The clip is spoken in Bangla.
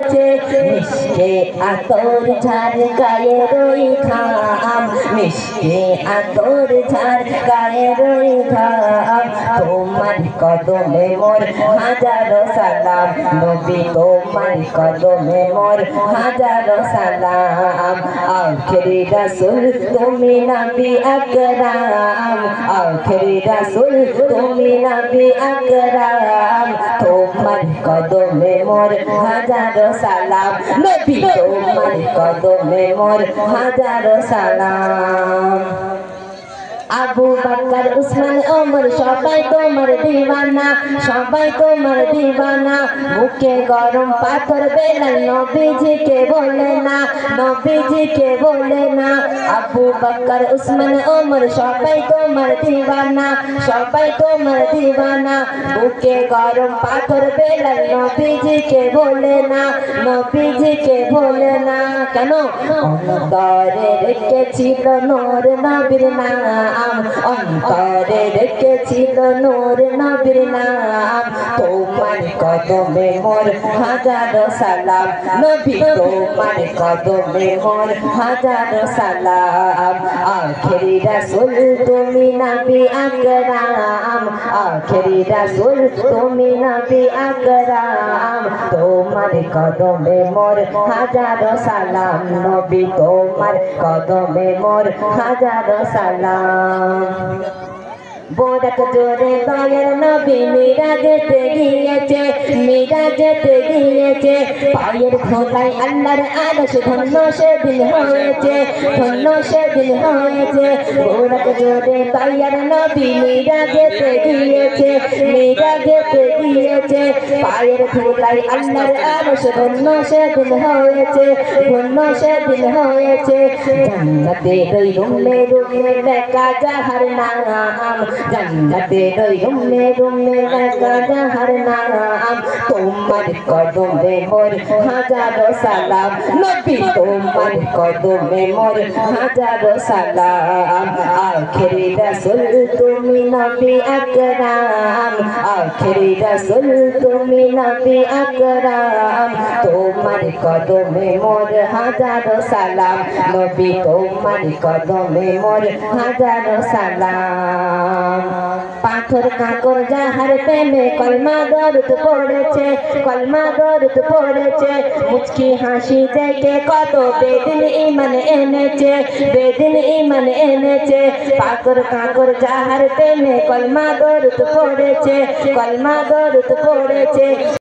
মিশকে আতর ঝাড় গায়ে রই ঘাম, মিশকে আতর ঝাড় গায়ে রই ঘাম। তোমার কদমে মোর হাজারো সালাম, নবী তোমার কদমে মোর হাজারো সালাম। আখেরি রাসূল তুমি নবী আকরাম, আখেরি রাসূল তুমি নবী আকরাম। তোমার কদমে মোর হাজারো সালাম, নবী তোমার কদমে মোর হাজারো সালাম। আবু বকর উসমান ওমর সবাই তোমার দিওয়ানা, সবাই তোমার দিওয়ানা। মুখে গরম পাথর বেলাল নবীজিকে বলে না, নবীজিকে বলে না। আবু বকর উসমান ওমর সবাই তোমার দিওয়ানা, সবাই তোমার দিওয়ানা। মুখে গরম পাথর বেলাল নবীজিকে বলে না, নবীজিকে বলে না। কেন? অন্তরে রেখেছিল নূর নবীর নাম, অন্তরে রেখেছিল নূর নবীর নাম। তোমার কদমে মোর হাজারো সালাম, নবী তোমার কদমে মোর হাজারো সালাম। আখেরি রাসূল তুমি নবী আকরাম, আখেরি রাসূল তুমি নবী আকরাম। তোমার কদমে মোর হাজারো সালাম, নবী তোমার কদমে মোর হাজারো সালাম। বোরাক জোরে দয়ার নবী মিরাজেতে গিয়েছে, মিরাজেতে গিয়েছে। পায়ের ধুলায় আল্লাহর আরশ ধন্য সেদিন হয়েছে, ধন্য সেদিন হয়েছে। বোরাক জোরে দয়ার নবী মিরাজেতে গিয়েছে, মিরাজেতে গিয়েছে। পায়ের ধুলায় আল্লাহর আরশ ধন্য সেদিন হয়েছে, ধন্য সেদিন হয়েছে। জান্নাতের রুমে রুমে লেখা যাহার নাম, জান্নাতের রুমে রুমে লেখা যাহার নাম। তোমার কদমে মোর হাজারো সালাম, নবী তোমার কদমে মোর হাজারো সালাম। আখেরি রাসূল তুমি নবী আকরাম, আখেরি রাসূল তুমি নবী আকরাম। তোমার কদমে মোর হাজারো সালাম, নবী তোমার কদমে মোর হাজারো সালাম। পাথর কাকর যাহার প্রেমে কলমা দরুদ পড়েছে, কলমা দরুদ পড়েছে। মুচকি হাসি দেখে কত বেদিন ঈমান এনেছে, বেদিন ঈমান এনেছে। পাথর কাকর যাহার প্রেমে কলমা দরুদ পড়েছে, কলমা দরুদ পড়েছে।